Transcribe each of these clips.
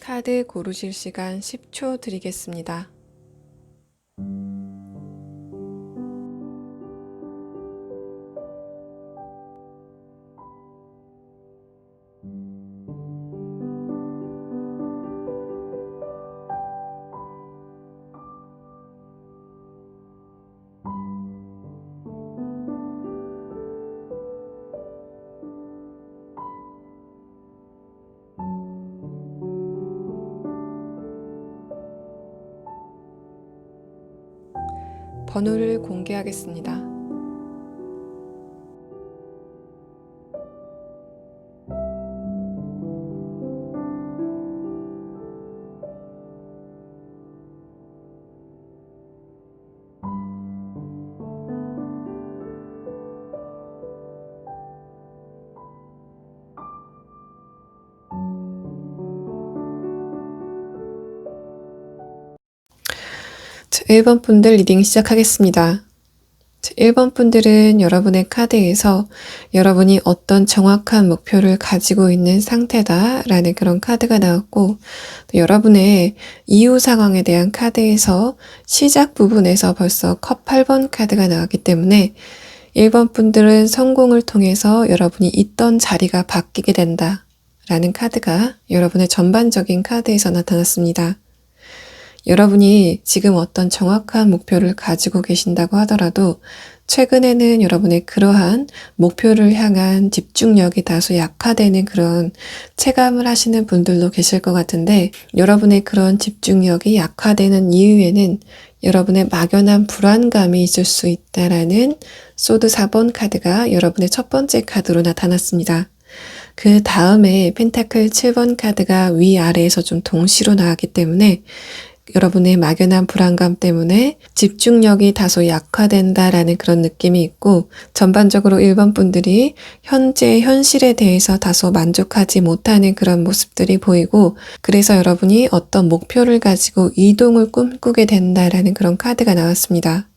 카드 고르실 시간 10초 드리겠습니다. 번호를 공개하겠습니다. 자, 1번 분들 리딩 시작하겠습니다. 1번 분들은 여러분의 카드에서 여러분이 어떤 정확한 목표를 가지고 있는 상태다라는 그런 카드가 나왔고, 또 여러분의 이후 상황에 대한 카드에서 시작 부분에서 벌써 컵 8번 카드가 나왔기 때문에 1번 분들은 성공을 통해서 여러분이 있던 자리가 바뀌게 된다라는 카드가 여러분의 전반적인 카드에서 나타났습니다. 여러분이 지금 어떤 정확한 목표를 가지고 계신다고 하더라도 최근에는 여러분의 그러한 목표를 향한 집중력이 다소 약화되는 그런 체감을 하시는 분들도 계실 것 같은데, 여러분의 그런 집중력이 약화되는 이유에는 여러분의 막연한 불안감이 있을 수 있다라는 소드 4번 카드가 여러분의 첫 번째 카드로 나타났습니다. 그 다음에 펜타클 7번 카드가 위아래에서 좀 동시로 나왔기 때문에 여러분의 막연한 불안감 때문에 집중력이 다소 약화된다라는 그런 느낌이 있고, 전반적으로 1번 분들이 현재 현실에 대해서 다소 만족하지 못하는 그런 모습들이 보이고, 그래서 여러분이 어떤 목표를 가지고 이동을 꿈꾸게 된다라는 그런 카드가 나왔습니다.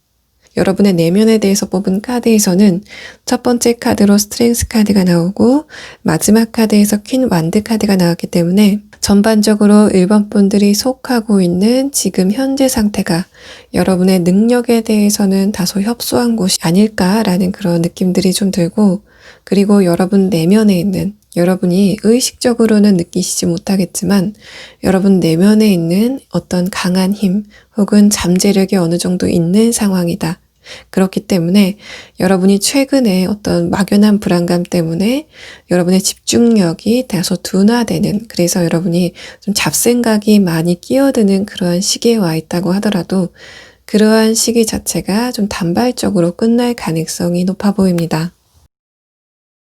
여러분의 내면에 대해서 뽑은 카드에서는 첫 번째 카드로 스트렝스 카드가 나오고 마지막 카드에서 퀸 완드 카드가 나왔기 때문에 전반적으로 1번 분들이 속하고 있는 지금 현재 상태가 여러분의 능력에 대해서는 다소 협소한 곳이 아닐까라는 그런 느낌들이 좀 들고, 그리고 여러분 내면에 있는, 여러분이 의식적으로는 느끼시지 못하겠지만 여러분 내면에 있는 어떤 강한 힘 혹은 잠재력이 어느 정도 있는 상황이다. 그렇기 때문에 여러분이 최근에 어떤 막연한 불안감 때문에 여러분의 집중력이 다소 둔화되는, 그래서 여러분이 좀 잡생각이 많이 끼어드는 그러한 시기에 와 있다고 하더라도 그러한 시기 자체가 좀 단발적으로 끝날 가능성이 높아 보입니다.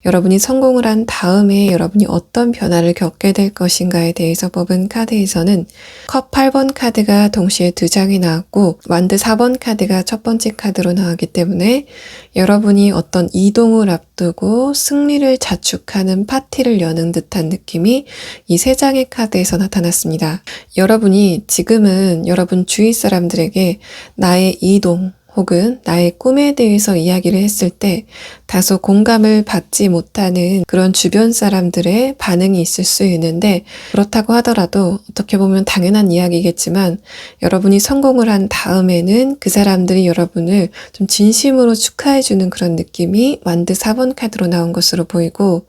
여러분이 성공을 한 다음에 여러분이 어떤 변화를 겪게 될 것인가에 대해서 뽑은 카드에서는 컵 8번 카드가 동시에 2장이 나왔고 완드 4번 카드가 첫 번째 카드로 나왔기 때문에 여러분이 어떤 이동을 앞두고 승리를 자축하는 파티를 여는 듯한 느낌이 이 3장의 카드에서 나타났습니다. 여러분이 지금은 여러분 주위 사람들에게 나의 이동 혹은 나의 꿈에 대해서 이야기를 했을 때 다소 공감을 받지 못하는 그런 주변 사람들의 반응이 있을 수 있는데, 그렇다고 하더라도 어떻게 보면 당연한 이야기겠지만 여러분이 성공을 한 다음에는 그 사람들이 여러분을 좀 진심으로 축하해주는 그런 느낌이 완드 4번 카드로 나온 것으로 보이고,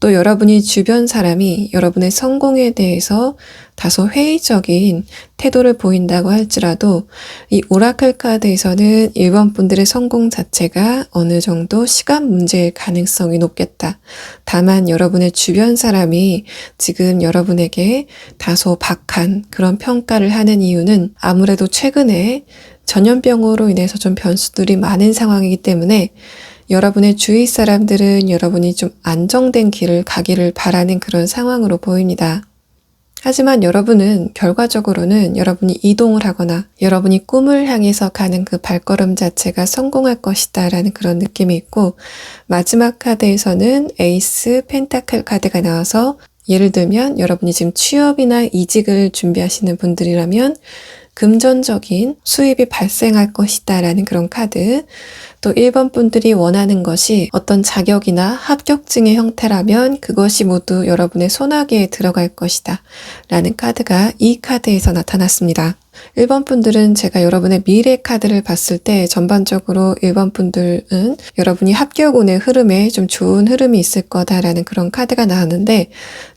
또 여러분이 주변 사람이 여러분의 성공에 대해서 다소 회의적인 태도를 보인다고 할지라도 이 오라클 카드에서는 1번 분들의 성공 자체가 어느 정도 시간 문제일 가능성이 높겠다. 다만 여러분의 주변 사람이 지금 여러분에게 다소 박한 그런 평가를 하는 이유는 아무래도 최근에 전염병으로 인해서 좀 변수들이 많은 상황이기 때문에 여러분의 주위 사람들은 여러분이 좀 안정된 길을 가기를 바라는 그런 상황으로 보입니다. 하지만 여러분은 결과적으로는 여러분이 이동을 하거나 여러분이 꿈을 향해서 가는 그 발걸음 자체가 성공할 것이다 라는 그런 느낌이 있고, 마지막 카드에서는 에이스 펜타클 카드가 나와서 예를 들면 여러분이 지금 취업이나 이직을 준비하시는 분들이라면 금전적인 수입이 발생할 것이다 라는 그런 카드, 또 1번 분들이 원하는 것이 어떤 자격이나 합격증의 형태라면 그것이 모두 여러분의 손아귀에 들어갈 것이다 라는 카드가 이 카드에서 나타났습니다. 1번 분들은 제가 여러분의 미래 카드를 봤을 때 전반적으로 1번 분들은 여러분이 합격운의 흐름에 좀 좋은 흐름이 있을 거다라는 그런 카드가 나왔는데,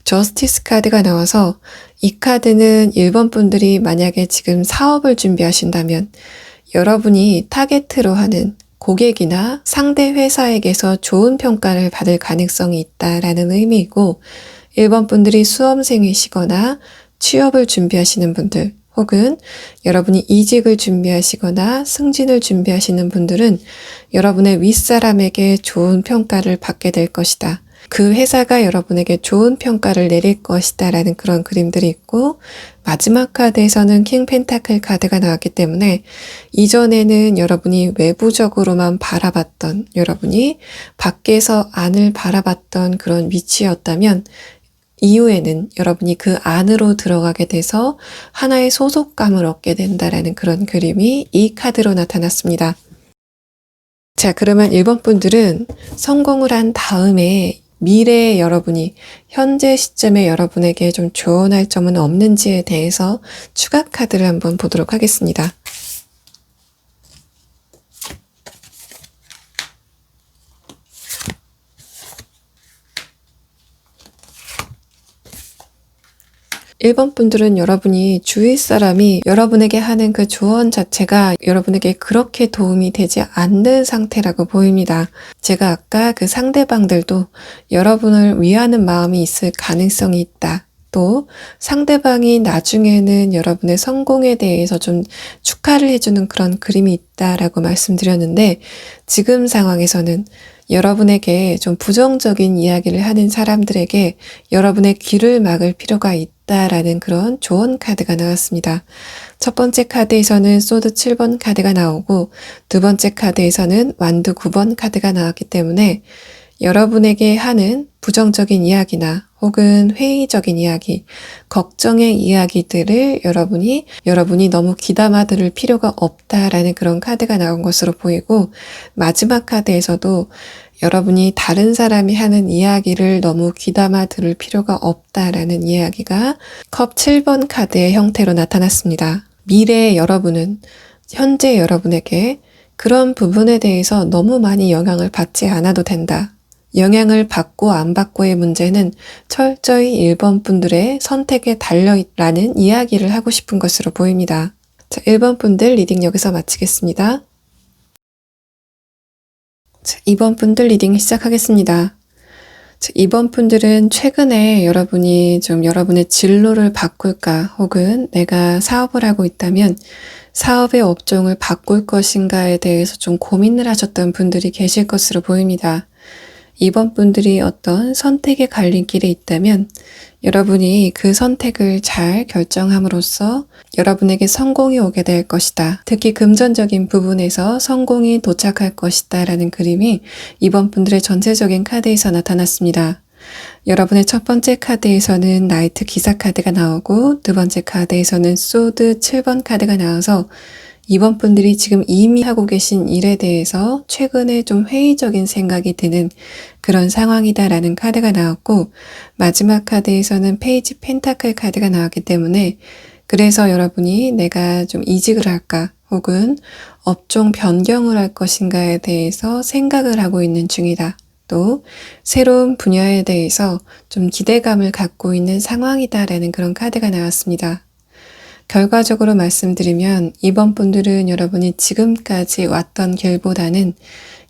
저스티스 카드가 나와서 이 카드는 1번 분들이 만약에 지금 사업을 준비하신다면 여러분이 타겟으로 하는 고객이나 상대 회사에게서 좋은 평가를 받을 가능성이 있다라는 의미이고, 1번 분들이 수험생이시거나 취업을 준비하시는 분들, 혹은 여러분이 이직을 준비하시거나 승진을 준비하시는 분들은 여러분의 윗사람에게 좋은 평가를 받게 될 것이다. 그 회사가 여러분에게 좋은 평가를 내릴 것이다 라는 그런 그림들이 있고, 마지막 카드에서는 킹 펜타클 카드가 나왔기 때문에 이전에는 여러분이 외부적으로만 바라봤던, 여러분이 밖에서 안을 바라봤던 그런 위치였다면 이후에는 여러분이 그 안으로 들어가게 돼서 하나의 소속감을 얻게 된다라는 그런 그림이 이 카드로 나타났습니다. 자, 그러면 1번 분들은 성공을 한 다음에 미래의 여러분이 현재 시점에 여러분에게 좀 조언할 점은 없는지에 대해서 추가 카드를 한번 보도록 하겠습니다. 1번 분들은 여러분이 주위 사람이 여러분에게 하는 그 조언 자체가 여러분에게 그렇게 도움이 되지 않는 상태라고 보입니다. 제가 아까 그 상대방들도 여러분을 위하는 마음이 있을 가능성이 있다. 또 상대방이 나중에는 여러분의 성공에 대해서 좀 축하를 해주는 그런 그림이 있다라고 말씀드렸는데, 지금 상황에서는 여러분에게 좀 부정적인 이야기를 하는 사람들에게 여러분의 귀를 막을 필요가 있다라는 그런 조언 카드가 나왔습니다. 첫 번째 카드에서는 소드 7번 카드가 나오고, 두 번째 카드에서는 완두 9번 카드가 나왔기 때문에 여러분에게 하는 부정적인 이야기나 혹은 회의적인 이야기, 걱정의 이야기들을 여러분이 너무 귀담아 들을 필요가 없다라는 그런 카드가 나온 것으로 보이고, 마지막 카드에서도 여러분이 다른 사람이 하는 이야기를 너무 귀담아 들을 필요가 없다라는 이야기가 컵 7번 카드의 형태로 나타났습니다. 미래의 여러분은 현재 여러분에게 그런 부분에 대해서 너무 많이 영향을 받지 않아도 된다. 영향을 받고 안 받고의 문제는 철저히 1번 분들의 선택에 달려있라는 이야기를 하고 싶은 것으로 보입니다. 자, 1번 분들 리딩 여기서 마치겠습니다. 자, 2번 분들 리딩 시작하겠습니다. 자, 2번 분들은 최근에 여러분이 좀 여러분의 진로를 바꿀까, 혹은 내가 사업을 하고 있다면 사업의 업종을 바꿀 것인가에 대해서 좀 고민을 하셨던 분들이 계실 것으로 보입니다. 2번 분들이 어떤 선택의 갈림길에 있다면 여러분이 그 선택을 잘 결정함으로써 여러분에게 성공이 오게 될 것이다. 특히 금전적인 부분에서 성공이 도착할 것이다 라는 그림이 2번 분들의 전체적인 카드에서 나타났습니다. 여러분의 첫 번째 카드에서는 나이트 기사 카드가 나오고, 두 번째 카드에서는 소드 7번 카드가 나와서 2번 분들이 지금 이미 하고 계신 일에 대해서 최근에 좀 회의적인 생각이 드는 그런 상황이다라는 카드가 나왔고, 마지막 카드에서는 페이지 펜타클 카드가 나왔기 때문에 그래서 여러분이 내가 좀 이직을 할까 혹은 업종 변경을 할 것인가에 대해서 생각을 하고 있는 중이다. 또 새로운 분야에 대해서 좀 기대감을 갖고 있는 상황이다라는 그런 카드가 나왔습니다. 결과적으로 말씀드리면 이번 분들은 여러분이 지금까지 왔던 길보다는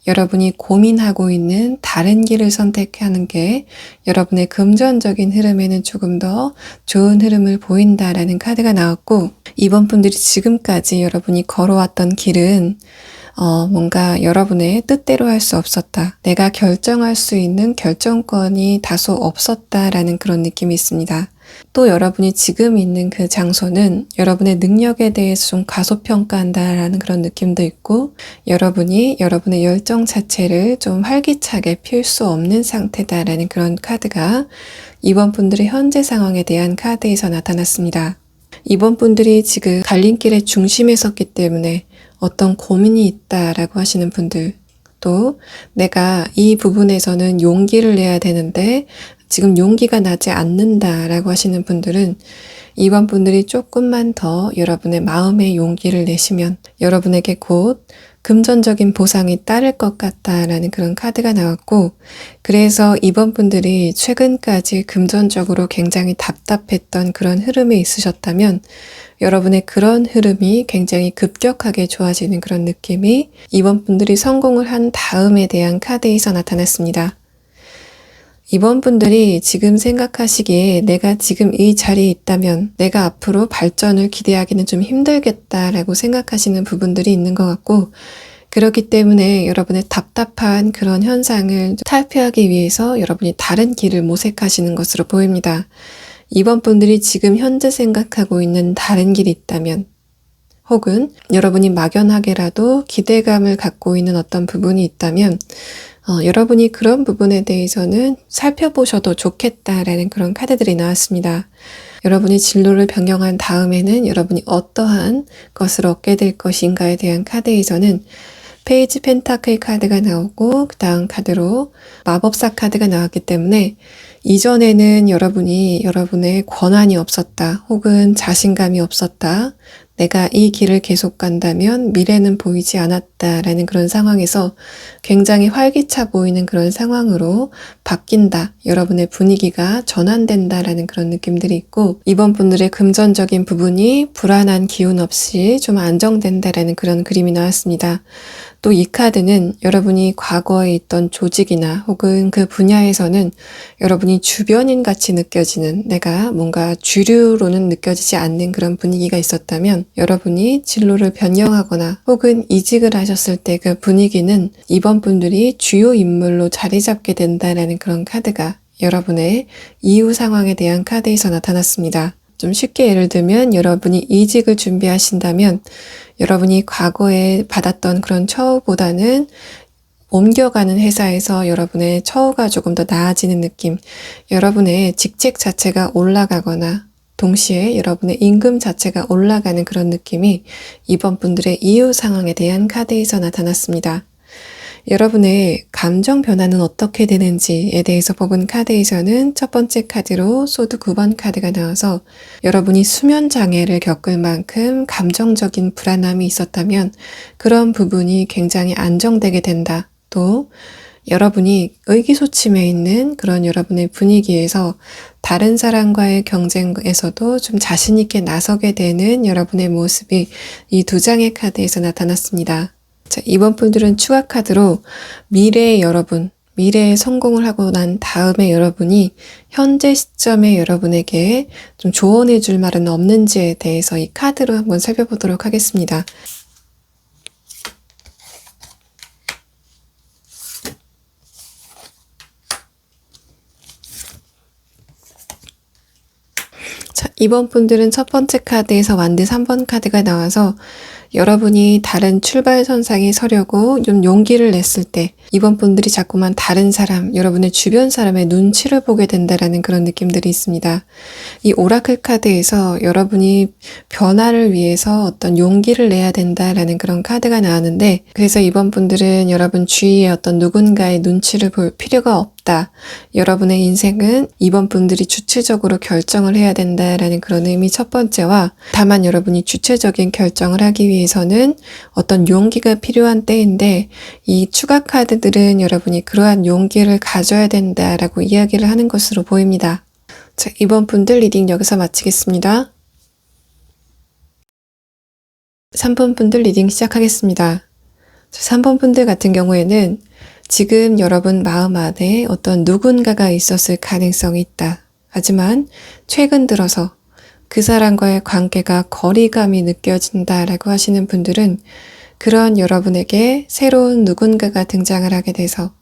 여러분이 고민하고 있는 다른 길을 선택하는 게 여러분의 금전적인 흐름에는 조금 더 좋은 흐름을 보인다라는 카드가 나왔고, 이번 분들이 지금까지 여러분이 걸어왔던 길은 뭔가 여러분의 뜻대로 할 수 없었다. 내가 결정할 수 있는 결정권이 다소 없었다라는 그런 느낌이 있습니다. 또 여러분이 지금 있는 그 장소는 여러분의 능력에 대해서 좀 과소평가한다라는 그런 느낌도 있고, 여러분이 여러분의 열정 자체를 좀 활기차게 필 수 없는 상태다라는 그런 카드가 이번 분들의 현재 상황에 대한 카드에서 나타났습니다. 이번 분들이 지금 갈림길의 중심에 섰기 때문에 어떤 고민이 있다라고 하시는 분들, 또 내가 이 부분에서는 용기를 내야 되는데 지금 용기가 나지 않는다라고 하시는 분들은 이번 분들이 조금만 더 여러분의 마음의 용기를 내시면 여러분에게 곧 금전적인 보상이 따를 것 같다라는 그런 카드가 나왔고, 그래서 이번 분들이 최근까지 금전적으로 굉장히 답답했던 그런 흐름에 있으셨다면 여러분의 그런 흐름이 굉장히 급격하게 좋아지는 그런 느낌이 이번 분들이 성공을 한 다음에 대한 카드에서 나타났습니다. 이번 분들이 지금 생각하시기에 내가 지금 이 자리에 있다면 내가 앞으로 발전을 기대하기는 좀 힘들겠다라고 생각하시는 부분들이 있는 것 같고, 그렇기 때문에 여러분의 답답한 그런 현상을 탈피하기 위해서 여러분이 다른 길을 모색하시는 것으로 보입니다. 이번 분들이 지금 현재 생각하고 있는 다른 길이 있다면, 혹은 여러분이 막연하게라도 기대감을 갖고 있는 어떤 부분이 있다면 여러분이 그런 부분에 대해서는 살펴보셔도 좋겠다라는 그런 카드들이 나왔습니다. 여러분이 진로를 변경한 다음에는 여러분이 어떠한 것을 얻게 될 것인가에 대한 카드에서는 페이지 펜타클 카드가 나오고 그 다음 카드로 마법사 카드가 나왔기 때문에 이전에는 여러분이 여러분의 권한이 없었다, 혹은 자신감이 없었다, 내가 이 길을 계속 간다면 미래는 보이지 않았다라는 그런 상황에서 굉장히 활기차 보이는 그런 상황으로 바뀐다, 여러분의 분위기가 전환된다라는 그런 느낌들이 있고, 이번 분들의 금전적인 부분이 불안한 기운 없이 좀 안정된다라는 그런 그림이 나왔습니다. 또 이 카드는 여러분이 과거에 있던 조직이나 혹은 그 분야에서는 여러분이 주변인 같이 느껴지는, 내가 뭔가 주류로는 느껴지지 않는 그런 분위기가 있었다면 여러분이 진로를 변경하거나 혹은 이직을 하셨을 때 그 분위기는 이번 분들이 주요 인물로 자리 잡게 된다라는 그런 카드가 여러분의 이후 상황에 대한 카드에서 나타났습니다. 좀 쉽게 예를 들면 여러분이 이직을 준비하신다면 여러분이 과거에 받았던 그런 처우보다는 옮겨가는 회사에서 여러분의 처우가 조금 더 나아지는 느낌, 여러분의 직책 자체가 올라가거나 동시에 여러분의 임금 자체가 올라가는 그런 느낌이 이번 분들의 이후 상황에 대한 카드에서 나타났습니다. 여러분의 감정 변화는 어떻게 되는지에 대해서 뽑은 카드에서는 첫 번째 카드로 소드 9번 카드가 나와서 여러분이 수면 장애를 겪을 만큼 감정적인 불안함이 있었다면 그런 부분이 굉장히 안정되게 된다. 또 여러분이 의기소침해 있는 그런 여러분의 분위기에서 다른 사람과의 경쟁에서도 좀 자신 있게 나서게 되는 여러분의 모습이 이 두 장의 카드에서 나타났습니다. 자, 이번 분들은 추가 카드로 미래의 여러분, 미래에 성공을 하고 난 다음에 여러분이 현재 시점에 여러분에게 좀 조언해 줄 말은 없는지에 대해서 이 카드로 한번 살펴보도록 하겠습니다. 자, 이번 분들은 첫 번째 카드에서 완드 3번 카드가 나와서 여러분이 다른 출발선상에 서려고 좀 용기를 냈을 때 이번 분들이 자꾸만 다른 사람, 여러분의 주변 사람의 눈치를 보게 된다라는 그런 느낌들이 있습니다. 이 오라클 카드에서 여러분이 변화를 위해서 어떤 용기를 내야 된다라는 그런 카드가 나왔는데, 그래서 이번 분들은 여러분 주위에 어떤 누군가의 눈치를 볼 필요가 없다, 있다. 여러분의 인생은 이번 분들이 주체적으로 결정을 해야 된다라는 그런 의미 첫 번째와, 다만 여러분이 주체적인 결정을 하기 위해서는 어떤 용기가 필요한 때인데, 이 추가 카드들은 여러분이 그러한 용기를 가져야 된다라고 이야기를 하는 것으로 보입니다. 자, 이번 분들 리딩 여기서 마치겠습니다. 3번 분들 리딩 시작하겠습니다. 3번 분들 같은 경우에는 지금 여러분 마음 안에 어떤 누군가가 있었을 가능성이 있다. 하지만 최근 들어서 그 사람과의 관계가 거리감이 느껴진다라고 하시는 분들은 그런 여러분에게 새로운 누군가가 등장을 하게 돼서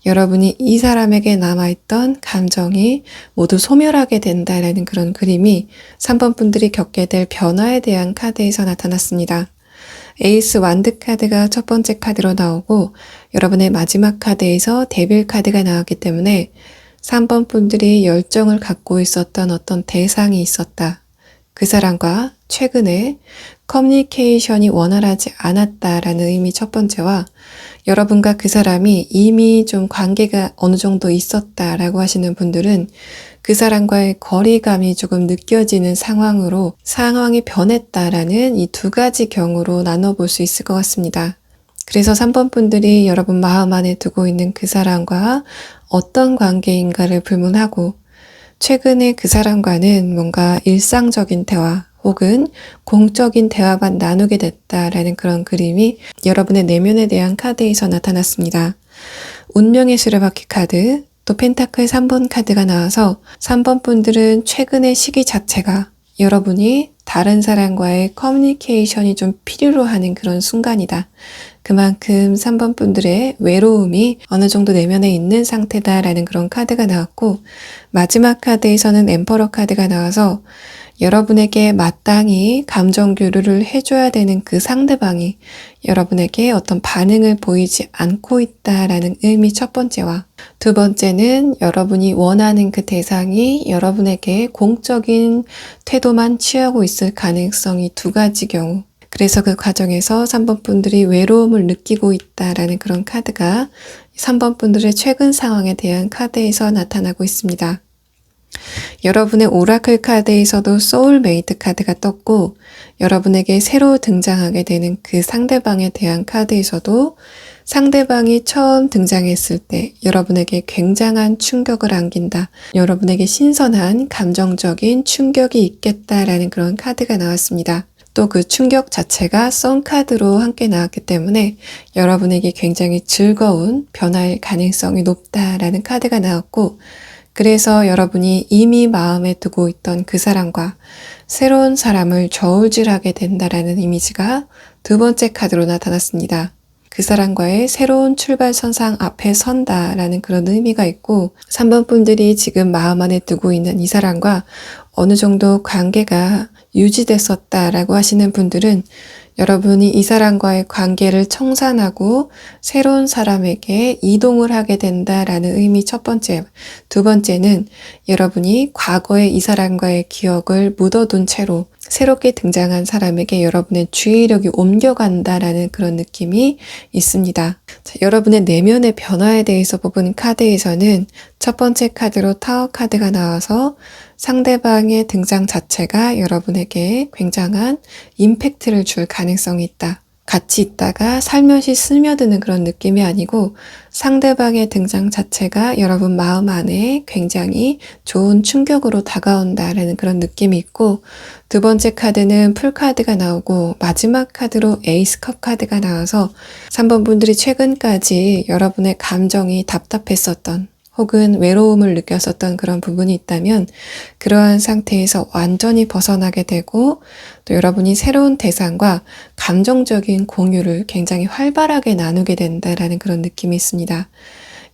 여러분이 이 사람에게 남아있던 감정이 모두 소멸하게 된다라는 그런 그림이 3번 분들이 겪게 될 변화에 대한 카드에서 나타났습니다. 에이스 완드 카드가 첫 번째 카드로 나오고 여러분의 마지막 카드에서 데빌 카드가 나왔기 때문에 3번 분들이 열정을 갖고 있었던 어떤 대상이 있었다. 그 사람과 최근에 커뮤니케이션이 원활하지 않았다라는 의미 첫 번째와, 여러분과 그 사람이 이미 좀 관계가 어느 정도 있었다라고 하시는 분들은 그 사람과의 거리감이 조금 느껴지는 상황으로 상황이 변했다라는 이 두 가지 경우로 나눠볼 수 있을 것 같습니다. 그래서 3번 분들이 여러분 마음 안에 두고 있는 그 사람과 어떤 관계인가를 불문하고, 최근에 그 사람과는 뭔가 일상적인 대화 혹은 공적인 대화만 나누게 됐다라는 그런 그림이 여러분의 내면에 대한 카드에서 나타났습니다. 운명의 수레바퀴 카드, 또 펜타클 3번 카드가 나와서 3번 분들은 최근의 시기 자체가 여러분이 다른 사람과의 커뮤니케이션이 좀 필요로 하는 그런 순간이다. 그만큼 3번 분들의 외로움이 어느 정도 내면에 있는 상태다라는 그런 카드가 나왔고, 마지막 카드에서는 엠퍼러 카드가 나와서 여러분에게 마땅히 감정 교류를 해줘야 되는 그 상대방이 여러분에게 어떤 반응을 보이지 않고 있다라는 의미 첫 번째와, 두 번째는 여러분이 원하는 그 대상이 여러분에게 공적인 태도만 취하고 있을 가능성이 두 가지 경우, 그래서 그 과정에서 3번 분들이 외로움을 느끼고 있다라는 그런 카드가 3번 분들의 최근 상황에 대한 카드에서 나타나고 있습니다. 여러분의 오라클 카드에서도 소울메이트 카드가 떴고, 여러분에게 새로 등장하게 되는 그 상대방에 대한 카드에서도 상대방이 처음 등장했을 때 여러분에게 굉장한 충격을 안긴다. 여러분에게 신선한 감정적인 충격이 있겠다라는 그런 카드가 나왔습니다. 또 그 충격 자체가 썬 카드로 함께 나왔기 때문에 여러분에게 굉장히 즐거운 변화의 가능성이 높다라는 카드가 나왔고, 그래서 여러분이 이미 마음에 두고 있던 그 사람과 새로운 사람을 저울질하게 된다라는 이미지가 두 번째 카드로 나타났습니다. 그 사람과의 새로운 출발선상 앞에 선다라는 그런 의미가 있고, 3번 분들이 지금 마음 안에 두고 있는 이 사람과 어느 정도 관계가 유지됐었다라고 하시는 분들은 여러분이 이 사람과의 관계를 청산하고 새로운 사람에게 이동을 하게 된다라는 의미 첫 번째, 두 번째는 여러분이 과거의 이 사람과의 기억을 묻어둔 채로 새롭게 등장한 사람에게 여러분의 주의력이 옮겨간다라는 그런 느낌이 있습니다. 자, 여러분의 내면의 변화에 대해서 뽑은 카드에서는 첫 번째 카드로 타워 카드가 나와서 상대방의 등장 자체가 여러분에게 굉장한 임팩트를 줄 가능성이 있다. 같이 있다가 살며시 스며드는 그런 느낌이 아니고 상대방의 등장 자체가 여러분 마음 안에 굉장히 좋은 충격으로 다가온다라는 그런 느낌이 있고, 두 번째 카드는 풀 카드가 나오고 마지막 카드로 에이스 컵 카드가 나와서 3번 분들이 최근까지 여러분의 감정이 답답했었던 혹은 외로움을 느꼈었던 그런 부분이 있다면 그러한 상태에서 완전히 벗어나게 되고, 또 여러분이 새로운 대상과 감정적인 공유를 굉장히 활발하게 나누게 된다라는 그런 느낌이 있습니다.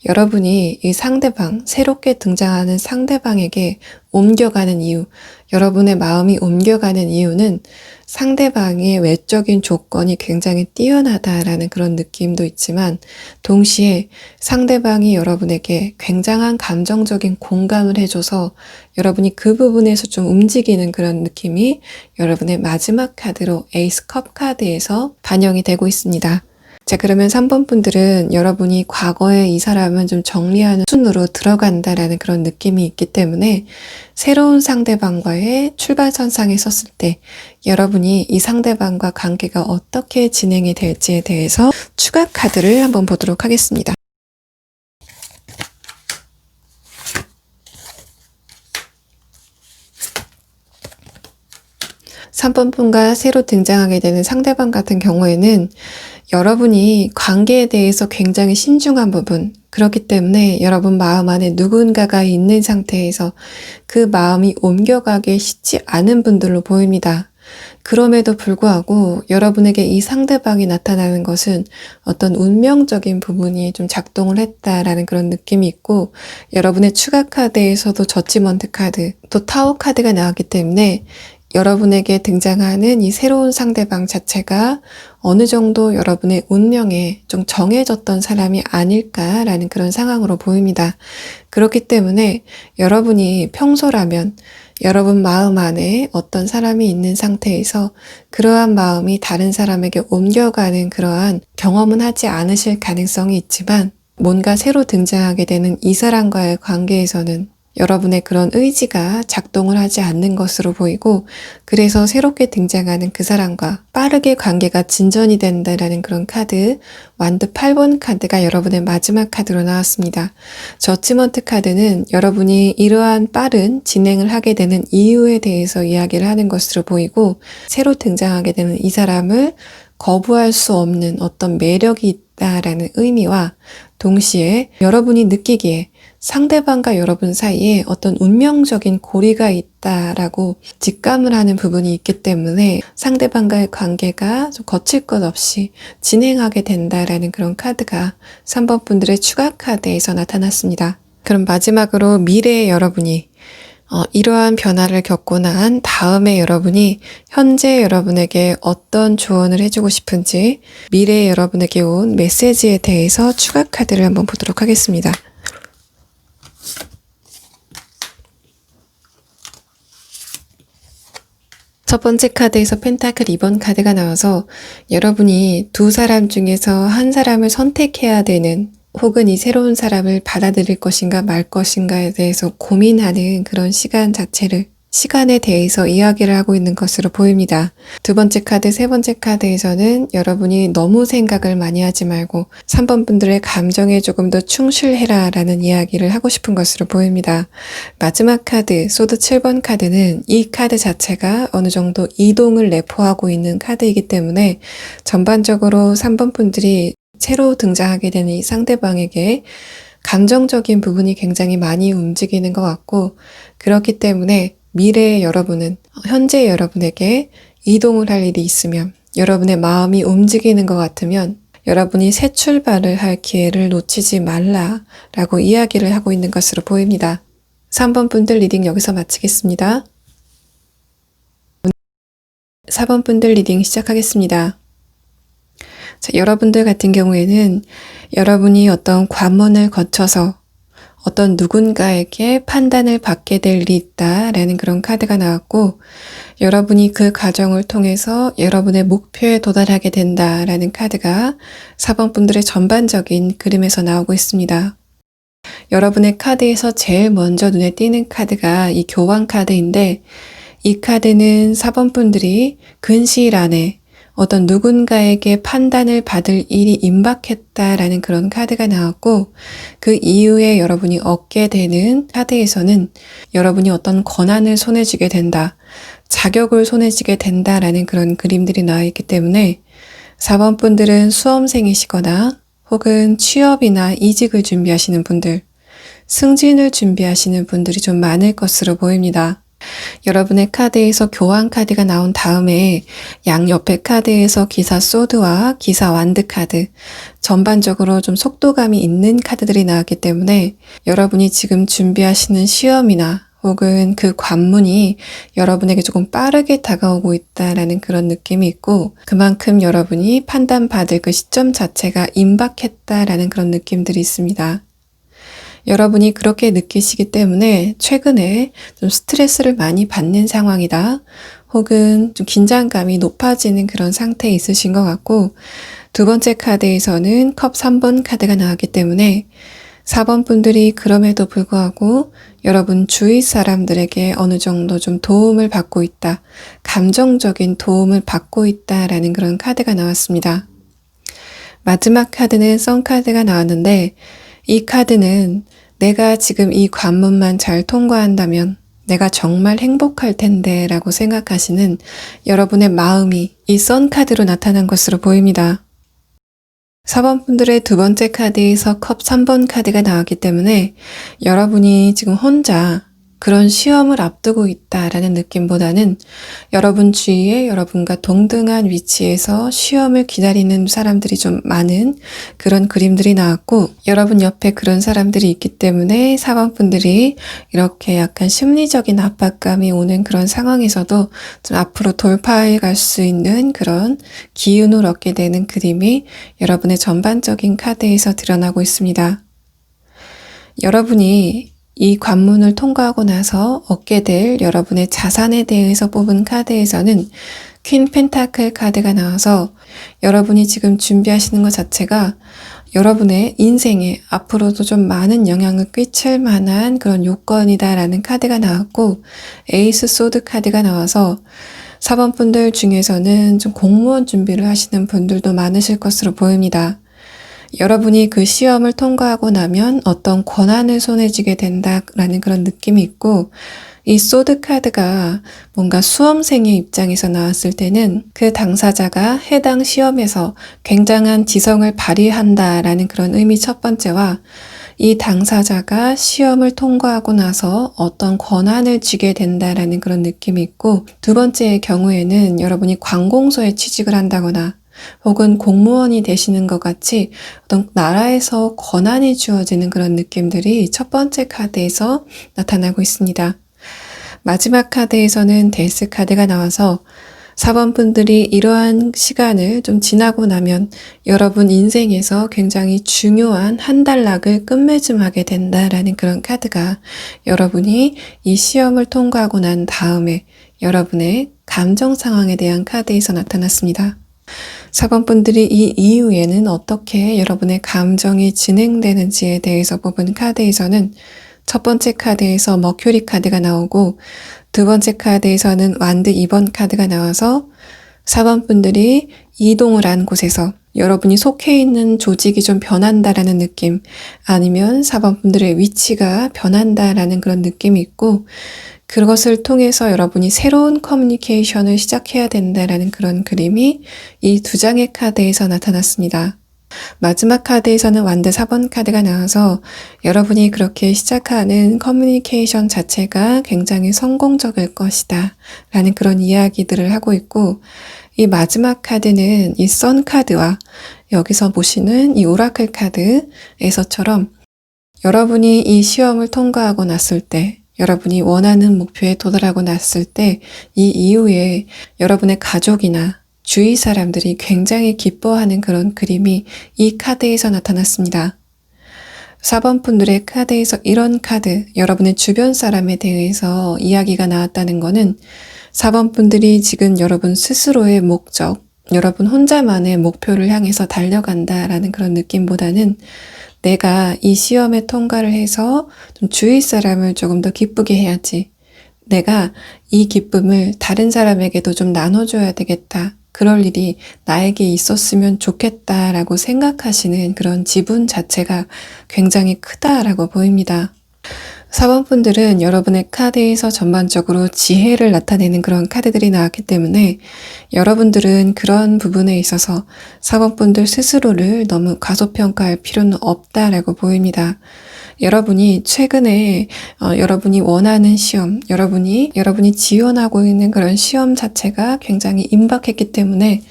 여러분이 이 상대방, 새롭게 등장하는 상대방에게 옮겨가는 이유, 여러분의 마음이 옮겨가는 이유는 상대방의 외적인 조건이 굉장히 뛰어나다라는 그런 느낌도 있지만, 동시에 상대방이 여러분에게 굉장한 감정적인 공감을 해줘서 여러분이 그 부분에서 좀 움직이는 그런 느낌이 여러분의 마지막 카드로 에이스 컵 카드에서 반영이 되고 있습니다. 자, 그러면 3번 분들은 여러분이 과거에 이 사람은 좀 정리하는 순으로 들어간다라는 그런 느낌이 있기 때문에 새로운 상대방과의 출발선상에 섰을 때 여러분이 이 상대방과 관계가 어떻게 진행이 될지에 대해서 추가 카드를 한번 보도록 하겠습니다. 3번 분과 새로 등장하게 되는 상대방 같은 경우에는 여러분이 관계에 대해서 굉장히 신중한 부분, 그렇기 때문에 여러분 마음 안에 누군가가 있는 상태에서 그 마음이 옮겨가기 쉽지 않은 분들로 보입니다. 그럼에도 불구하고 여러분에게 이 상대방이 나타나는 것은 어떤 운명적인 부분이 좀 작동을 했다라는 그런 느낌이 있고, 여러분의 추가 카드에서도 저지먼트 카드, 또 타워 카드가 나왔기 때문에 여러분에게 등장하는 이 새로운 상대방 자체가 어느 정도 여러분의 운명에 좀 정해졌던 사람이 아닐까라는 그런 상황으로 보입니다. 그렇기 때문에 여러분이 평소라면 여러분 마음 안에 어떤 사람이 있는 상태에서 그러한 마음이 다른 사람에게 옮겨가는 그러한 경험은 하지 않으실 가능성이 있지만, 뭔가 새로 등장하게 되는 이 사람과의 관계에서는 여러분의 그런 의지가 작동을 하지 않는 것으로 보이고, 그래서 새롭게 등장하는 그 사람과 빠르게 관계가 진전이 된다라는 그런 카드, 완드 8번 카드가 여러분의 마지막 카드로 나왔습니다. 저지먼트 카드는 여러분이 이러한 빠른 진행을 하게 되는 이유에 대해서 이야기를 하는 것으로 보이고, 새로 등장하게 되는 이 사람을 거부할 수 없는 어떤 매력이 있다라는 의미와 동시에 여러분이 느끼기에 상대방과 여러분 사이에 어떤 운명적인 고리가 있다라고 직감을 하는 부분이 있기 때문에 상대방과의 관계가 좀 거칠 것 없이 진행하게 된다라는 그런 카드가 3번 분들의 추가 카드에서 나타났습니다. 그럼 마지막으로 미래의 여러분이 이러한 변화를 겪고 난 다음에 여러분이 현재 여러분에게 어떤 조언을 해주고 싶은지, 미래의 여러분에게 온 메시지에 대해서 추가 카드를 한번 보도록 하겠습니다. 첫 번째 카드에서 펜타클 2번 카드가 나와서 여러분이 두 사람 중에서 한 사람을 선택해야 되는, 혹은 이 새로운 사람을 받아들일 것인가 말 것인가에 대해서 고민하는 그런 시간에 대해서 이야기를 하고 있는 것으로 보입니다. 두 번째 카드, 세 번째 카드에서는 여러분이 너무 생각을 많이 하지 말고 3번 분들의 감정에 조금 더 충실해라 라는 이야기를 하고 싶은 것으로 보입니다. 마지막 카드, 소드 7번 카드는 이 카드 자체가 어느 정도 이동을 내포하고 있는 카드이기 때문에 전반적으로 3번 분들이 새로 등장하게 되는 이 상대방에게 감정적인 부분이 굉장히 많이 움직이는 것 같고, 그렇기 때문에 미래의 여러분은 현재 여러분에게 이동을 할 일이 있으면, 여러분의 마음이 움직이는 것 같으면 여러분이 새 출발을 할 기회를 놓치지 말라라고 이야기를 하고 있는 것으로 보입니다. 3번 분들 리딩 여기서 마치겠습니다. 4번 분들 리딩 시작하겠습니다. 자, 여러분들 같은 경우에는 여러분이 어떤 관문을 거쳐서 어떤 누군가에게 판단을 받게 될 일이 있다라는 그런 카드가 나왔고, 여러분이 그 과정을 통해서 여러분의 목표에 도달하게 된다라는 카드가 4번 분들의 전반적인 그림에서 나오고 있습니다. 여러분의 카드에서 제일 먼저 눈에 띄는 카드가 이 교환 카드인데, 이 카드는 4번 분들이 근시일 안에 어떤 누군가에게 판단을 받을 일이 임박했다라는 그런 카드가 나왔고, 그 이후에 여러분이 얻게 되는 카드에서는 여러분이 어떤 권한을 손에 쥐게 된다, 자격을 손에 쥐게 된다라는 그런 그림들이 나와 있기 때문에 4번 분들은 수험생이시거나 혹은 취업이나 이직을 준비하시는 분들, 승진을 준비하시는 분들이 좀 많을 것으로 보입니다. 여러분의 카드에서 교환 카드가 나온 다음에 양옆의 카드에서 기사 소드와 기사 완드 카드, 전반적으로 좀 속도감이 있는 카드들이 나왔기 때문에 여러분이 지금 준비하시는 시험이나 혹은 그 관문이 여러분에게 조금 빠르게 다가오고 있다라는 그런 느낌이 있고, 그만큼 여러분이 판단받을 그 시점 자체가 임박했다라는 그런 느낌들이 있습니다. 여러분이 그렇게 느끼시기 때문에 최근에 좀 스트레스를 많이 받는 상황이다, 혹은 좀 긴장감이 높아지는 그런 상태에 있으신 것 같고, 두 번째 카드에서는 컵 3번 카드가 나왔기 때문에 4번 분들이 그럼에도 불구하고 여러분 주위 사람들에게 어느 정도 좀 도움을 받고 있다. 감정적인 도움을 받고 있다라는 그런 카드가 나왔습니다. 마지막 카드는 선 카드가 나왔는데 이 카드는 내가 지금 이 관문만 잘 통과한다면 내가 정말 행복할 텐데 라고 생각하시는 여러분의 마음이 이 선 카드로 나타난 것으로 보입니다. 4번 분들의 두 번째 카드에서 컵 3번 카드가 나왔기 때문에 여러분이 지금 혼자 그런 시험을 앞두고 있다라는 느낌보다는 여러분 주위에 여러분과 동등한 위치에서 시험을 기다리는 사람들이 좀 많은 그런 그림들이 나왔고 여러분 옆에 그런 사람들이 있기 때문에 4번 분들이 이렇게 약간 심리적인 압박감이 오는 그런 상황에서도 좀 앞으로 돌파해 갈 수 있는 그런 기운을 얻게 되는 그림이 여러분의 전반적인 카드에서 드러나고 있습니다. 여러분이 이 관문을 통과하고 나서 얻게 될 여러분의 자산에 대해서 뽑은 카드에서는 퀸 펜타클 카드가 나와서 여러분이 지금 준비하시는 것 자체가 여러분의 인생에 앞으로도 좀 많은 영향을 끼칠 만한 그런 요건이다라는 카드가 나왔고 에이스 소드 카드가 나와서 4번 분들 중에서는 좀 공무원 준비를 하시는 분들도 많으실 것으로 보입니다. 여러분이 그 시험을 통과하고 나면 어떤 권한을 손에 쥐게 된다라는 그런 느낌이 있고 이 소드 카드가 뭔가 수험생의 입장에서 나왔을 때는 그 당사자가 해당 시험에서 굉장한 지성을 발휘한다라는 그런 의미 첫 번째와 이 당사자가 시험을 통과하고 나서 어떤 권한을 쥐게 된다라는 그런 느낌이 있고 두 번째의 경우에는 여러분이 관공서에 취직을 한다거나 혹은 공무원이 되시는 것 같이 어떤 나라에서 권한이 주어지는 그런 느낌들이 첫 번째 카드에서 나타나고 있습니다. 마지막 카드에서는 데스 카드가 나와서 4번 분들이 이러한 시간을 좀 지나고 나면 여러분 인생에서 굉장히 중요한 한 단락을 끝맺음하게 된다라는 그런 카드가 여러분이 이 시험을 통과하고 난 다음에 여러분의 감정 상황에 대한 카드에서 나타났습니다. 4번 분들이 이 이후에는 어떻게 여러분의 감정이 진행되는지에 대해서 뽑은 카드에서는 첫 번째 카드에서 머큐리 카드가 나오고 두 번째 카드에서는 완드 2번 카드가 나와서 4번 분들이 이동을 한 곳에서 여러분이 속해 있는 조직이 좀 변한다라는 느낌 아니면 4번 분들의 위치가 변한다라는 그런 느낌이 있고 그것을 통해서 여러분이 새로운 커뮤니케이션을 시작해야 된다라는 그런 그림이 이 두 장의 카드에서 나타났습니다. 마지막 카드에서는 완드 4번 카드가 나와서 여러분이 그렇게 시작하는 커뮤니케이션 자체가 굉장히 성공적일 것이다 라는 그런 이야기들을 하고 있고 이 마지막 카드는 이 선 카드와 여기서 보시는 이 오라클 카드에서처럼 여러분이 이 시험을 통과하고 났을 때 여러분이 원하는 목표에 도달하고 났을 때 이 이후에 여러분의 가족이나 주위 사람들이 굉장히 기뻐하는 그런 그림이 이 카드에서 나타났습니다. 4번 분들의 카드에서 이런 카드, 여러분의 주변 사람에 대해서 이야기가 나왔다는 거는 4번 분들이 지금 여러분 스스로의 목적, 여러분 혼자만의 목표를 향해서 달려간다라는 그런 느낌보다는 내가 이 시험에 통과를 해서 좀 주위 사람을 조금 더 기쁘게 해야지. 내가 이 기쁨을 다른 사람에게도 좀 나눠줘야 되겠다. 그럴 일이 나에게 있었으면 좋겠다라고 생각하시는 그런 지분 자체가 굉장히 크다라고 보입니다. 4번 분들은 여러분의 카드에서 전반적으로 지혜를 나타내는 그런 카드들이 나왔기 때문에 여러분들은 그런 부분에 있어서 4번 분들 스스로를 너무 과소평가할 필요는 없다라고 보입니다. 여러분이 최근에 여러분이 원하는 시험, 여러분이 지원하고 있는 그런 시험 자체가 굉장히 임박했기 때문에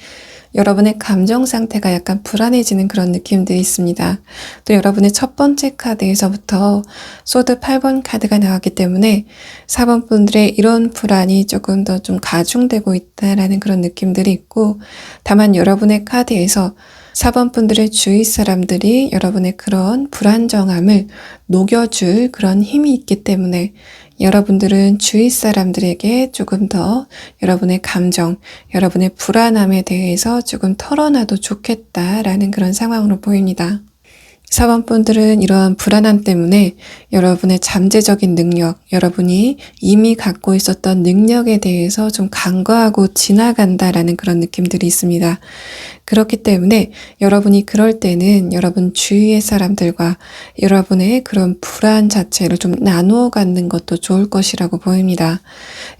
여러분의 감정 상태가 약간 불안해지는 그런 느낌들이 있습니다. 또 여러분의 첫 번째 카드에서부터 소드 8번 카드가 나왔기 때문에 4번 분들의 이런 불안이 조금 더 좀 가중되고 있다라는 그런 느낌들이 있고 다만 여러분의 카드에서 4번 분들의 주위 사람들이 여러분의 그런 불안정함을 녹여줄 그런 힘이 있기 때문에 여러분들은 주위 사람들에게 조금 더 여러분의 감정, 여러분의 불안함에 대해서 조금 털어놔도 좋겠다라는 그런 상황으로 보입니다. 4번 분들은 이러한 불안함 때문에 여러분의 잠재적인 능력, 여러분이 이미 갖고 있었던 능력에 대해서 좀 간과하고 지나간다라는 그런 느낌들이 있습니다. 그렇기 때문에 여러분이 그럴 때는 여러분 주위의 사람들과 여러분의 그런 불안 자체를 좀 나누어 갖는 것도 좋을 것이라고 보입니다.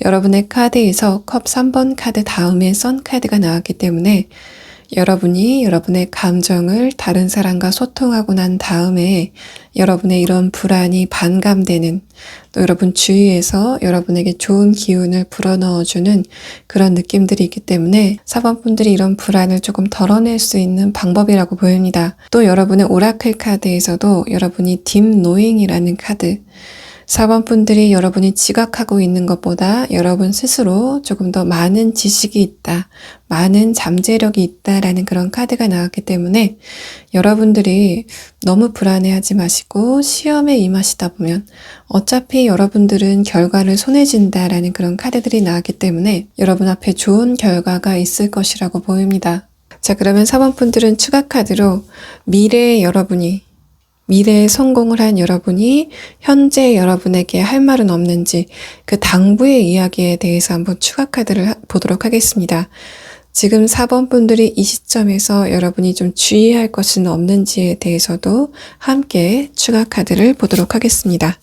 여러분의 카드에서 컵 3번 카드 다음에 선 카드가 나왔기 때문에 여러분이 여러분의 감정을 다른 사람과 소통하고 난 다음에 여러분의 이런 불안이 반감되는, 또 여러분 주위에서 여러분에게 좋은 기운을 불어넣어주는 그런 느낌들이 있기 때문에 4번 분들이 이런 불안을 조금 덜어낼 수 있는 방법이라고 보입니다. 또 여러분의 오라클 카드에서도 여러분이 딥 노잉이라는 카드, 4번 분들이 여러분이 지각하고 있는 것보다 여러분 스스로 조금 더 많은 지식이 있다, 많은 잠재력이 있다라는 그런 카드가 나왔기 때문에 여러분들이 너무 불안해하지 마시고 시험에 임하시다 보면 어차피 여러분들은 결과를 손에 쥔다라는 그런 카드들이 나왔기 때문에 여러분 앞에 좋은 결과가 있을 것이라고 보입니다. 자, 그러면 4번 분들은 추가 카드로 미래의 여러분이, 미래에 성공을 한 여러분이 현재 여러분에게 할 말은 없는지 그 당부의 이야기에 대해서 한번 추가 카드를 보도록 하겠습니다. 지금 4번 분들이 이 시점에서 여러분이 좀 주의할 것은 없는지에 대해서도 함께 추가 카드를 보도록 하겠습니다.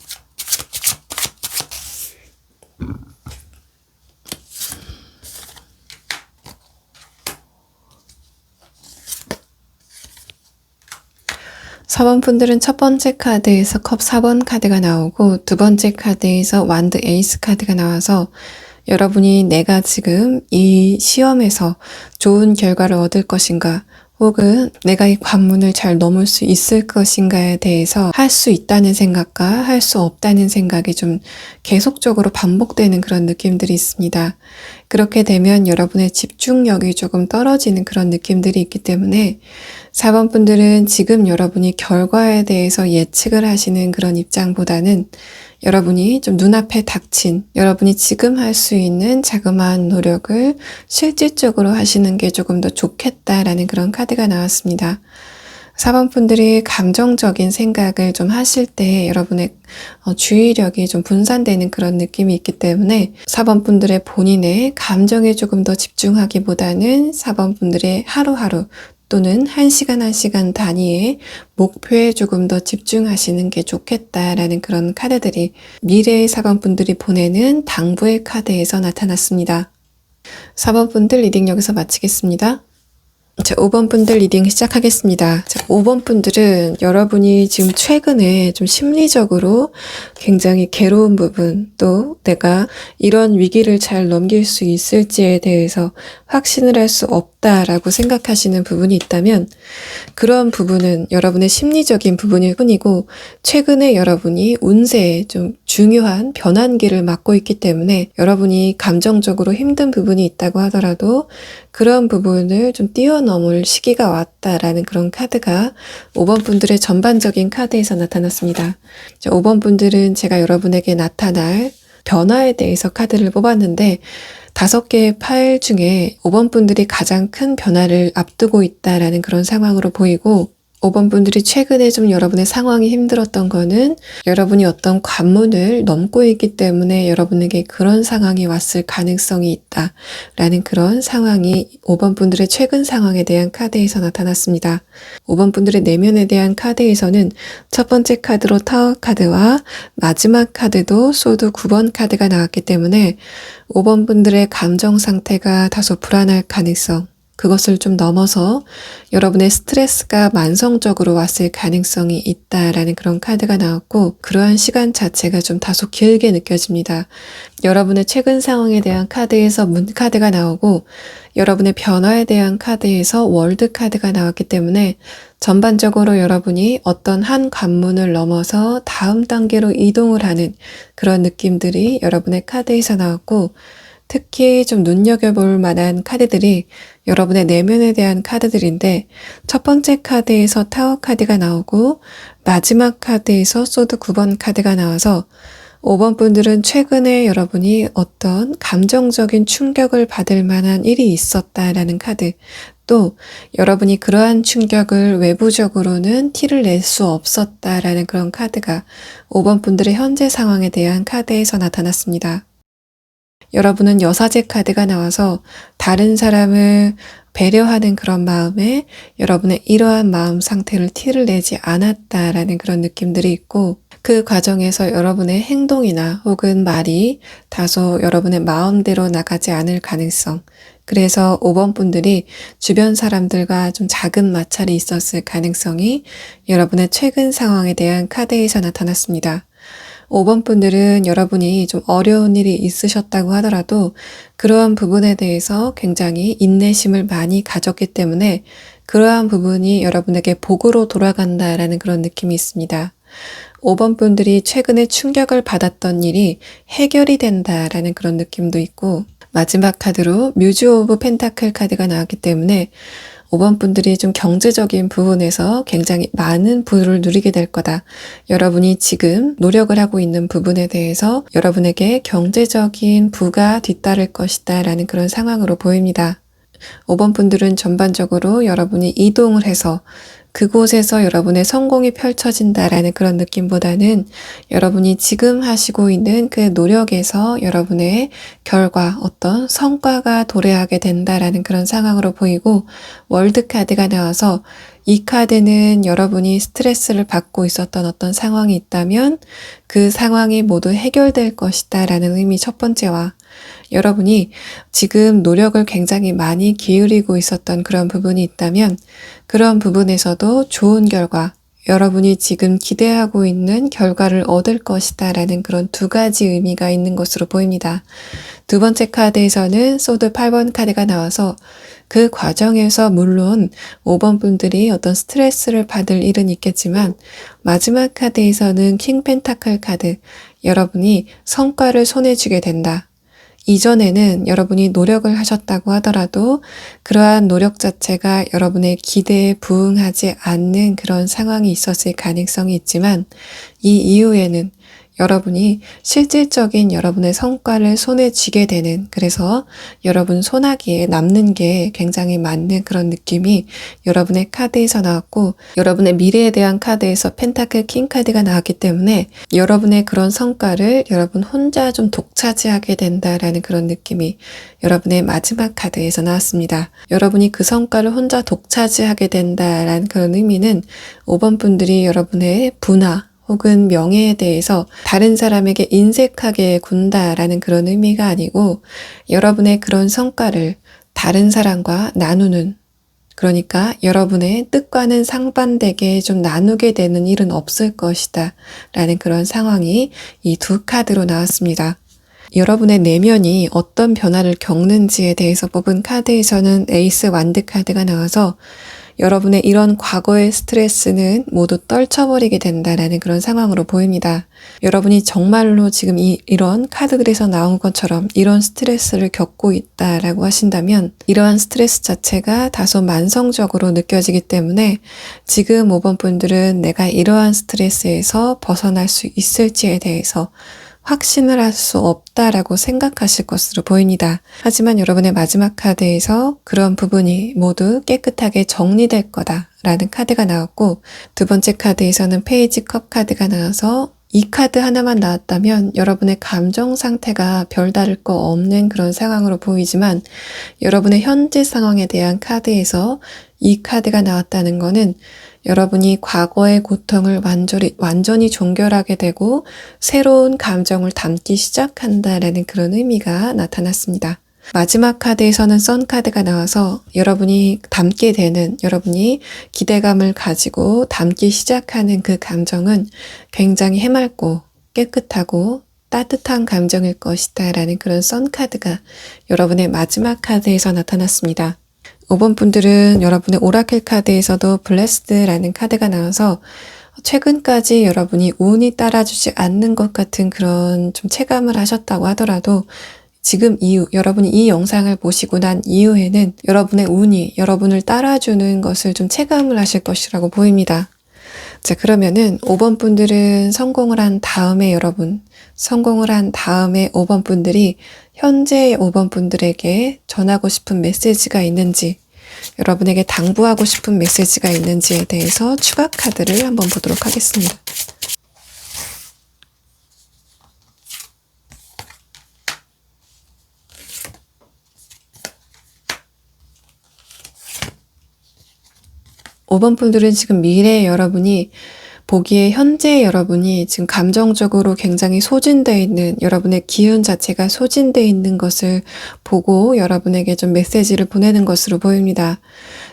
4번 분들은 첫 번째 카드에서 컵 4번 카드가 나오고 두 번째 카드에서 완드 에이스 카드가 나와서 여러분이 내가 지금 이 시험에서 좋은 결과를 얻을 것인가, 혹은 내가 이 관문을 잘 넘을 수 있을 것인가에 대해서 할 수 있다는 생각과 할 수 없다는 생각이 좀 계속적으로 반복되는 그런 느낌들이 있습니다. 그렇게 되면 여러분의 집중력이 조금 떨어지는 그런 느낌들이 있기 때문에 4번 분들은 지금 여러분이 결과에 대해서 예측을 하시는 그런 입장보다는 여러분이 좀 눈앞에 닥친, 여러분이 지금 할 수 있는 자그마한 노력을 실질적으로 하시는 게 조금 더 좋겠다라는 그런 카드가 나왔습니다. 4번 분들이 감정적인 생각을 좀 하실 때 여러분의 주의력이 좀 분산되는 그런 느낌이 있기 때문에 4번 분들의 본인의 감정에 조금 더 집중하기보다는 4번 분들의 하루하루 또는 1시간 1시간 단위의 목표에 조금 더 집중하시는 게 좋겠다라는 그런 카드들이 미래의 4번 분들이 보내는 당부의 카드에서 나타났습니다. 4번 분들 리딩 여기서 마치겠습니다. 자, 5번 분들 리딩 시작하겠습니다. 자, 5번 분들은 여러분이 지금 최근에 좀 심리적으로 굉장히 괴로운 부분, 또 내가 이런 위기를 잘 넘길 수 있을지에 대해서 확신을 할 수 없다라고 생각하시는 부분이 있다면 그런 부분은 여러분의 심리적인 부분일 뿐이고 최근에 여러분이 운세에 좀 중요한 변환기를 맞고 있기 때문에 여러분이 감정적으로 힘든 부분이 있다고 하더라도 그런 부분을 좀 뛰어넘을 시기가 왔다라는 그런 카드가 5번 분들의 전반적인 카드에서 나타났습니다. 5번 분들은 제가 여러분에게 나타날 변화에 대해서 카드를 뽑았는데 5개의 파일 중에 5번 분들이 가장 큰 변화를 앞두고 있다라는 그런 상황으로 보이고 5번 분들이 최근에 좀 여러분의 상황이 힘들었던 거는 여러분이 어떤 관문을 넘고 있기 때문에 여러분에게 그런 상황이 왔을 가능성이 있다라는 그런 상황이 5번 분들의 최근 상황에 대한 카드에서 나타났습니다. 5번 분들의 내면에 대한 카드에서는 첫 번째 카드로 타워 카드와 마지막 카드도 소드 9번 카드가 나왔기 때문에 5번 분들의 감정 상태가 다소 불안할 가능성, 그것을 좀 넘어서 여러분의 스트레스가 만성적으로 왔을 가능성이 있다라는 그런 카드가 나왔고 그러한 시간 자체가 좀 다소 길게 느껴집니다. 여러분의 최근 상황에 대한 카드에서 문 카드가 나오고 여러분의 변화에 대한 카드에서 월드 카드가 나왔기 때문에 전반적으로 여러분이 어떤 한 관문을 넘어서 다음 단계로 이동을 하는 그런 느낌들이 여러분의 카드에서 나왔고 특히 좀 눈여겨볼 만한 카드들이 여러분의 내면에 대한 카드들인데, 첫 번째 카드에서 타워 카드가 나오고 마지막 카드에서 소드 9번 카드가 나와서 5번 분들은 최근에 여러분이 어떤 감정적인 충격을 받을 만한 일이 있었다라는 카드, 또 여러분이 그러한 충격을 외부적으로는 티를 낼 수 없었다라는 그런 카드가 5번 분들의 현재 상황에 대한 카드에서 나타났습니다. 여러분은 여사제 카드가 나와서 다른 사람을 배려하는 그런 마음에 여러분의 이러한 마음 상태를 티를 내지 않았다라는 그런 느낌들이 있고, 그 과정에서 여러분의 행동이나 혹은 말이 다소 여러분의 마음대로 나가지 않을 가능성, 그래서 5번 분들이 주변 사람들과 좀 작은 마찰이 있었을 가능성이 여러분의 최근 상황에 대한 카드에서 나타났습니다. 5번 분들은 여러분이 좀 어려운 일이 있으셨다고 하더라도 그러한 부분에 대해서 굉장히 인내심을 많이 가졌기 때문에 그러한 부분이 여러분에게 복으로 돌아간다라는 그런 느낌이 있습니다. 5번 분들이 최근에 충격을 받았던 일이 해결이 된다라는 그런 느낌도 있고, 마지막 카드로 뮤즈 오브 펜타클 카드가 나왔기 때문에 5번 분들이 좀 경제적인 부분에서 굉장히 많은 부를 누리게 될 거다. 여러분이 지금 노력을 하고 있는 부분에 대해서 여러분에게 경제적인 부가 뒤따를 것이다 라는 그런 상황으로 보입니다. 5번 분들은 전반적으로 여러분이 이동을 해서 그곳에서 여러분의 성공이 펼쳐진다라는 그런 느낌보다는 여러분이 지금 하시고 있는 그 노력에서 여러분의 결과, 어떤 성과가 도래하게 된다라는 그런 상황으로 보이고, 월드 카드가 나와서 이 카드는 여러분이 스트레스를 받고 있었던 어떤 상황이 있다면 그 상황이 모두 해결될 것이다 라는 의미 첫 번째와, 여러분이 지금 노력을 굉장히 많이 기울이고 있었던 그런 부분이 있다면 그런 부분에서도 좋은 결과, 여러분이 지금 기대하고 있는 결과를 얻을 것이다 라는 그런 두 가지 의미가 있는 것으로 보입니다. 두 번째 카드에서는 소드 8번 카드가 나와서 그 과정에서 물론 5번 분들이 어떤 스트레스를 받을 일은 있겠지만, 마지막 카드에서는 킹 펜타클 카드, 여러분이 성과를 손에 쥐게 된다. 이전에는 여러분이 노력을 하셨다고 하더라도 그러한 노력 자체가 여러분의 기대에 부응하지 않는 그런 상황이 있었을 가능성이 있지만, 이 이후에는 여러분이 실질적인 여러분의 성과를 손에 쥐게 되는, 그래서 여러분 손아귀에 남는 게 굉장히 많은 그런 느낌이 여러분의 카드에서 나왔고, 여러분의 미래에 대한 카드에서 펜타클 킹 카드가 나왔기 때문에 여러분의 그런 성과를 여러분 혼자 좀 독차지하게 된다라는 그런 느낌이 여러분의 마지막 카드에서 나왔습니다. 여러분이 그 성과를 혼자 독차지하게 된다라는 그런 의미는 5번 분들이 여러분의 부나 혹은 명예에 대해서 다른 사람에게 인색하게 군다라는 그런 의미가 아니고, 여러분의 그런 성과를 다른 사람과 나누는, 그러니까 여러분의 뜻과는 상반되게 좀 나누게 되는 일은 없을 것이다 라는 그런 상황이 이 두 카드로 나왔습니다. 여러분의 내면이 어떤 변화를 겪는지에 대해서 뽑은 카드에서는 에이스 완드 카드가 나와서 여러분의 이런 과거의 스트레스는 모두 떨쳐버리게 된다라는 그런 상황으로 보입니다. 여러분이 정말로 지금 이런 카드들에서 나온 것처럼 이런 스트레스를 겪고 있다라고 하신다면 이러한 스트레스 자체가 다소 만성적으로 느껴지기 때문에 지금 5번 분들은 내가 이러한 스트레스에서 벗어날 수 있을지에 대해서 확신을 할 수 없다라고 생각하실 것으로 보입니다. 하지만 여러분의 마지막 카드에서 그런 부분이 모두 깨끗하게 정리될 거다라는 카드가 나왔고, 두 번째 카드에서는 페이지 컵 카드가 나와서 이 카드 하나만 나왔다면 여러분의 감정 상태가 별다를 거 없는 그런 상황으로 보이지만, 여러분의 현재 상황에 대한 카드에서 이 카드가 나왔다는 거는 여러분이 과거의 고통을 완전히 종결하게 되고 새로운 감정을 담기 시작한다라는 그런 의미가 나타났습니다. 마지막 카드에서는 선 카드가 나와서 여러분이 담게 되는, 여러분이 기대감을 가지고 담기 시작하는 그 감정은 굉장히 해맑고 깨끗하고 따뜻한 감정일 것이다 라는 그런 선 카드가 여러분의 마지막 카드에서 나타났습니다. 5번 분들은 여러분의 오라클 카드에서도 블레스드라는 카드가 나와서 최근까지 여러분이 운이 따라주지 않는 것 같은 그런 좀 체감을 하셨다고 하더라도 지금 여러분이 이 영상을 보시고 난 이후에는 여러분의 운이 여러분을 따라주는 것을 좀 체감을 하실 것이라고 보입니다. 자, 그러면은 5번 분들은 성공을 한 다음에 성공을 한 다음에 5번 분들이 현재 5번 분들에게 전하고 싶은 메시지가 있는지, 여러분에게 당부하고 싶은 메시지가 있는지에 대해서 추가 카드를 한번 보도록 하겠습니다. (5번) 분들은 지금 미래의 여러분이 보기에 현재의 여러분이 지금 감정적으로 굉장히 소진되어 있는, 여러분의 기운 자체가 소진되어 있는 것을 보고 여러분에게 좀 메시지를 보내는 것으로 보입니다.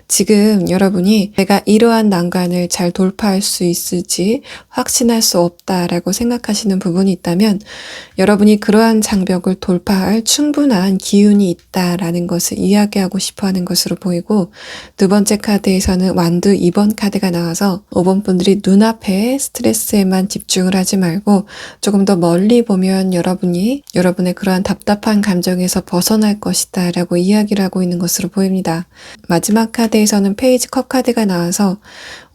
지금 여러분이 내가 이러한 난관을 잘 돌파할 수 있을지 확신할 수 없다라고 생각하시는 부분이 있다면 여러분이 그러한 장벽을 돌파할 충분한 기운이 있다라는 것을 이야기하고 싶어 하는 것으로 보이고, 두 번째 카드에서는 완두 2번 카드가 나와서 5번 분들이 눈앞에 스트레스에만 집중을 하지 말고 조금 더 멀리 보면 여러분이 여러분의 그러한 답답한 감정에서 벗어날 것이다 라고 이야기를 하고 있는 것으로 보입니다. 마지막 카드에서는 페이지 컵 카드가 나와서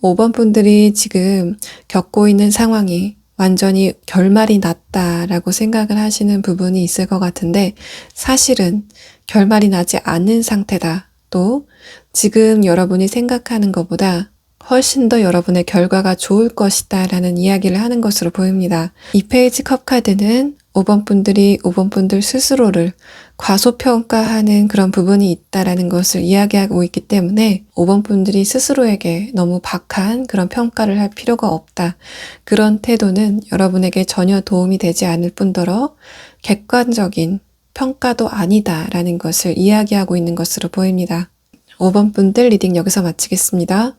5번 분들이 지금 겪고 있는 상황이 완전히 결말이 났다라고 생각을 하시는 부분이 있을 것 같은데, 사실은 결말이 나지 않은 상태다. 또 지금 여러분이 생각하는 것보다 훨씬 더 여러분의 결과가 좋을 것이다 라는 이야기를 하는 것으로 보입니다. 이 페이지 컵 카드는 5번 분들이 5번 분들 스스로를 과소평가하는 그런 부분이 있다라는 것을 이야기하고 있기 때문에 5번 분들이 스스로에게 너무 박한 그런 평가를 할 필요가 없다. 그런 태도는 여러분에게 전혀 도움이 되지 않을 뿐더러 객관적인 평가도 아니다라는 것을 이야기하고 있는 것으로 보입니다. 5번 분들 리딩 여기서 마치겠습니다.